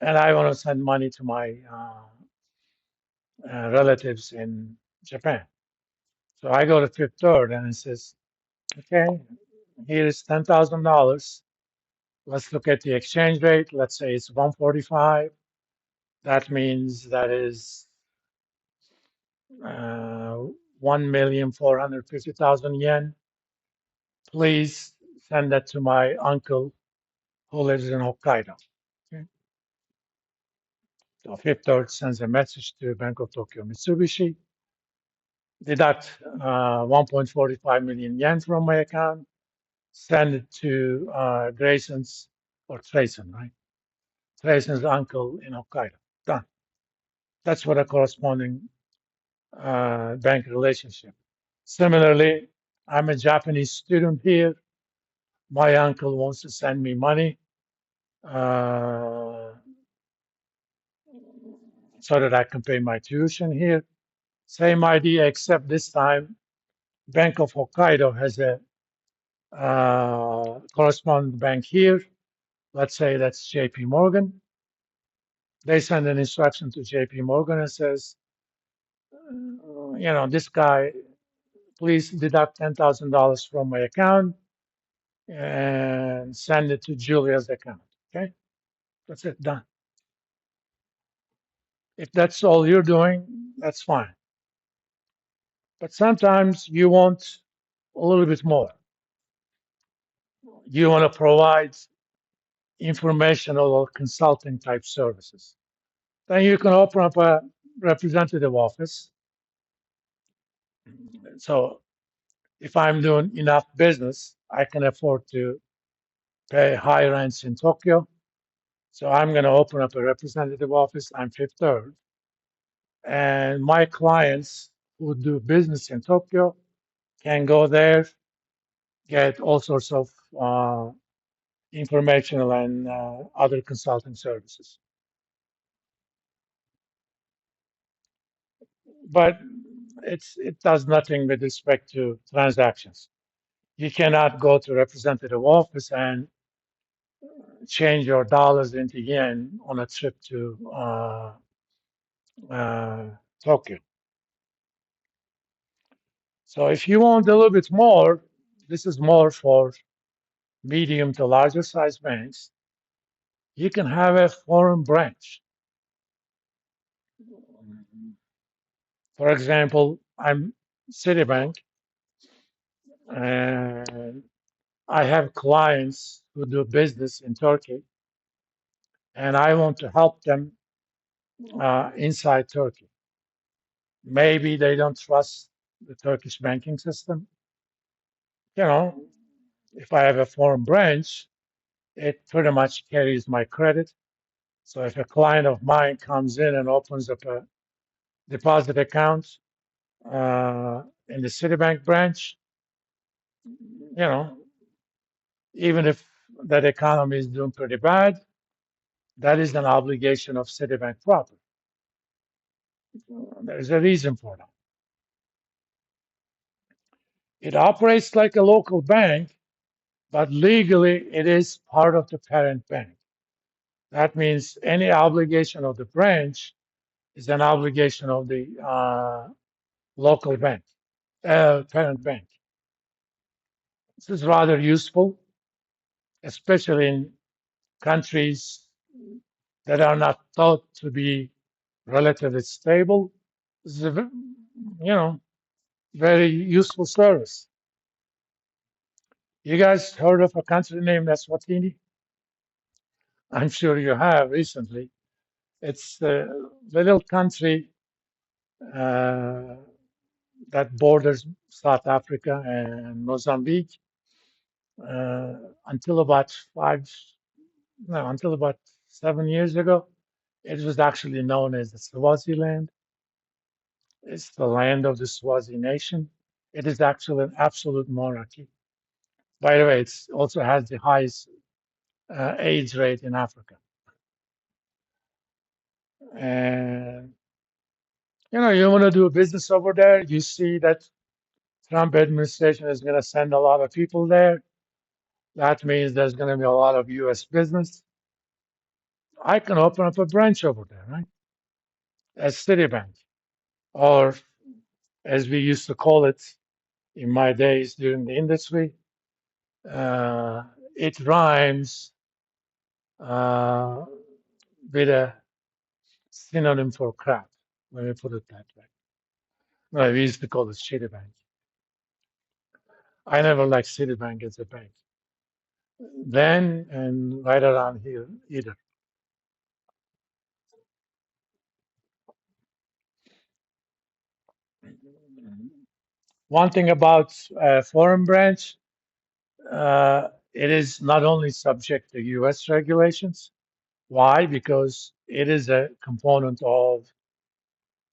and I want to send money to my relatives in Japan. So I go to Fifth Third, and it says, okay, here is $10,000. Let's look at the exchange rate. Let's say it's 145. That means that is 1,450,000 yen. Please send that to my uncle who lives in Hokkaido. Okay. So Fifth Third sends a message to Bank of Tokyo Mitsubishi, deduct 1.45 million yen from my account, send it to Grayson's or Trayson, right? Trayson's uncle in Hokkaido. Done. That's what a corresponding bank relationship. Similarly, I'm a Japanese student here. My uncle wants to send me money uh, so that I can pay my tuition here. Same idea, except this time, Bank of Hokkaido has a correspondent bank here. Let's say that's JP Morgan. They send an instruction to JP Morgan and says, this guy, please deduct $10,000 from my account and send it to Julia's account. Okay, that's it, done. If that's all you're doing, that's fine. But sometimes you want a little bit more. You want to provide informational or consulting type services. Then you can open up a representative office. So if I'm doing enough business, I can afford to pay high rents in Tokyo. So I'm going to open up a representative office. I'm Fifth Third. And my clients who do business in Tokyo can go there, get all sorts of informational and other consulting services. But it does nothing with respect to transactions. You cannot go to representative office and change your dollars into yen on a trip to Tokyo. So if you want a little bit more, this is more for medium to larger size banks. You can have a foreign branch. For example, I'm Citibank, and I have clients who do business in Turkey, and I want to help them inside Turkey. Maybe they don't trust the Turkish banking system. You know, if I have a foreign branch, it pretty much carries my credit. So if a client of mine comes in and opens up a deposit account in the Citibank branch, even if that economy is doing pretty bad, that is an obligation of Citibank proper. There's a reason for that. It operates like a local bank, but legally it is part of the parent bank. That means any obligation of the branch is an obligation of the local bank, parent bank. This is rather useful, especially in countries that are not thought to be relatively stable. This is a very useful service. You guys heard of a country named Eswatini? I'm sure you have recently. It's a little country that borders South Africa and Mozambique. Until about until about 7 years ago, it was actually known as the Swaziland. It's the land of the Swazi nation. It is actually an absolute monarchy. By the way, it also has the highest AIDS rate in Africa. And you want to do business over there, you see that Trump administration is going to send a lot of people there. That means there's going to be a lot of U.S. business. I can open up a branch over there, right? As Citibank, or as we used to call it in my days during the industry, uh, it rhymes uh, with a synonym for crap. Let me put it that way. No, we used to call it Citibank. I never liked Citibank as a bank then, and right around here either. One thing about foreign branch, it is not only subject to U.S. regulations. Why? Because it is a component of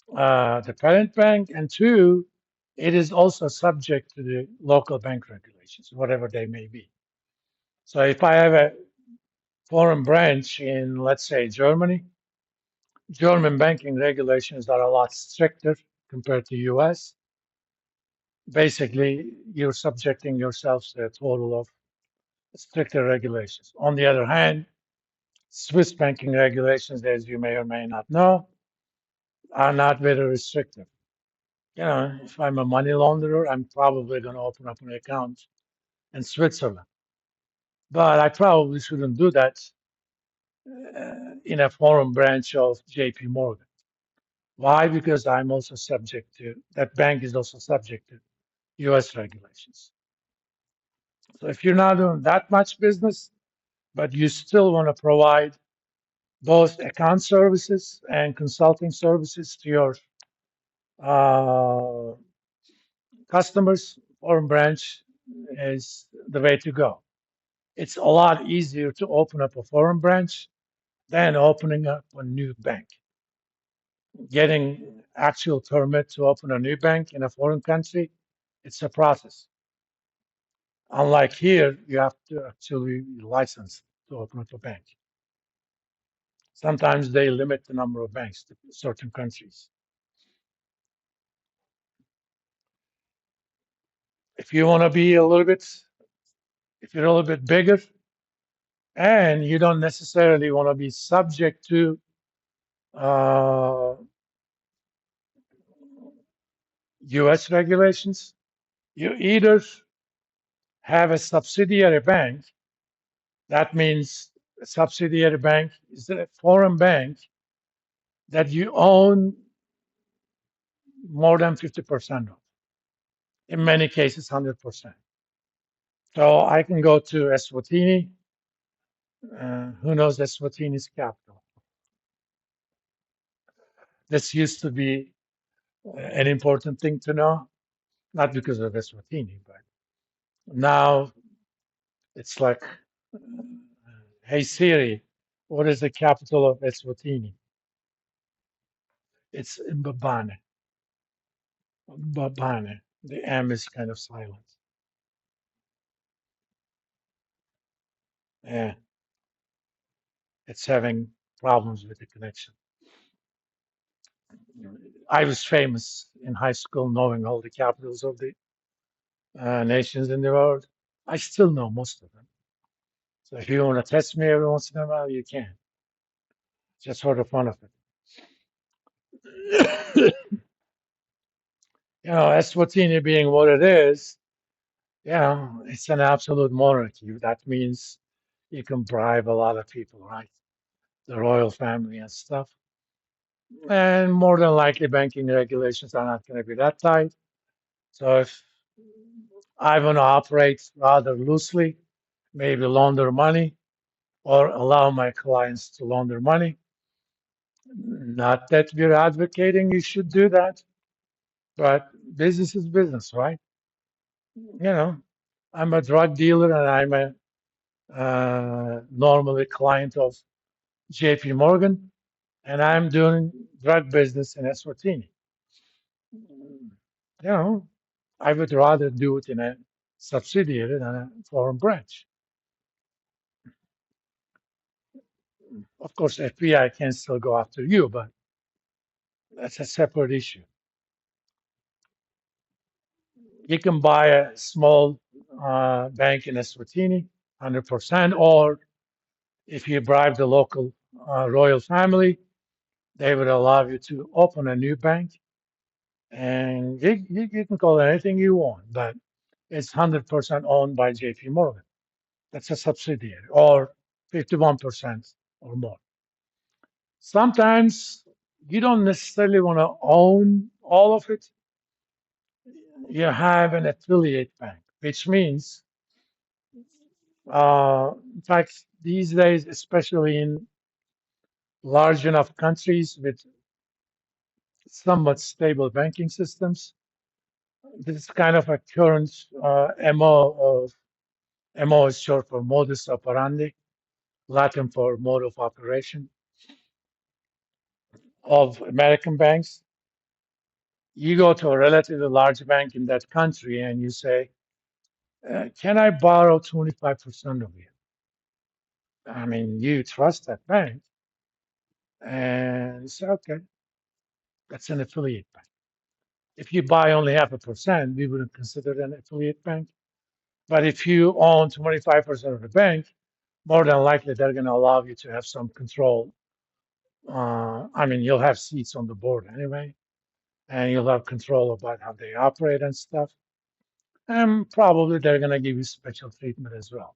the parent bank, and two, it is also subject to the local bank regulations, whatever they may be. So if I have a foreign branch in, let's say, Germany, German banking regulations are a lot stricter compared to US. Basically, you're subjecting yourselves to a total of stricter regulations. On the other hand, Swiss banking regulations, as you may or may not know, are not very restrictive. You know, if I'm a money launderer, I'm probably going to open up an account in Switzerland. But I probably shouldn't do that in a foreign branch of JP Morgan. Why? Because I'm also subject to, that bank is also subject to US regulations. So if you're not doing that much business, but you still want to provide both account services and consulting services to your uh, customers, foreign branch is the way to go. It's a lot easier to open up a foreign branch than opening up a new bank. Getting actual permit to open a new bank in a foreign country, it's a process. Unlike here, you have to actually be licensed to open up a bank. Sometimes they limit the number of banks to certain countries. If you want to be a little bit, if you're a little bit bigger, and you don't necessarily want to be subject to uh, US regulations, you either have a subsidiary bank. That means a subsidiary bank is a foreign bank that you own more than 50% of. In many cases, 100%. So I can go to Eswatini. Who knows Eswatini's capital? This used to be an important thing to know, not because of Eswatini, but now it's like, hey Siri, what is the capital of Eswatini? It's Mbabane. Mbabane. The M is kind of silent. Yeah, it's having problems with the connection. I was famous in high school knowing all the capitals of the nations in the world. I still know most of them. So if you want to test me every once in a while, you can, just for the fun of it. You know, Eswatini being what it is, you know, it's an absolute monarchy. That means you can bribe a lot of people, right? The royal family and stuff. And more than likely, banking regulations are not going to be that tight. So if I want to operate rather loosely, maybe launder money or allow my clients to launder money, not that we're advocating you should do that, but business is business, right? You know, I'm a drug dealer and I'm a normally client of JP Morgan, and I'm doing drug business in Eswatini. You know, I would rather do it in a subsidiary than a foreign branch. Of course, FBI can still go after you, but that's a separate issue. You can buy a small bank in Eswatini, 100%, or if you bribe the local royal family, they would allow you to open a new bank, and you can call it anything you want, but it's 100% owned by JP Morgan. That's a subsidiary, or 51% or more. Sometimes you don't necessarily want to own all of it. You have an affiliate bank, which means, in fact, these days, especially in large enough countries with somewhat stable banking systems, this is kind of a current MO of MO is short for modus operandi, Latin for mode of operation of American banks. You go to a relatively large bank in that country and you say, can I borrow 25% of you? I mean, you trust that bank and say, okay, that's an affiliate bank. If you buy only half a percent, we wouldn't consider it an affiliate bank. But if you own 25% of the bank, more than likely they're going to allow you to have some control. I mean, you'll have seats on the board anyway, and you'll have control about how they operate and stuff. And probably they're going to give you special treatment as well.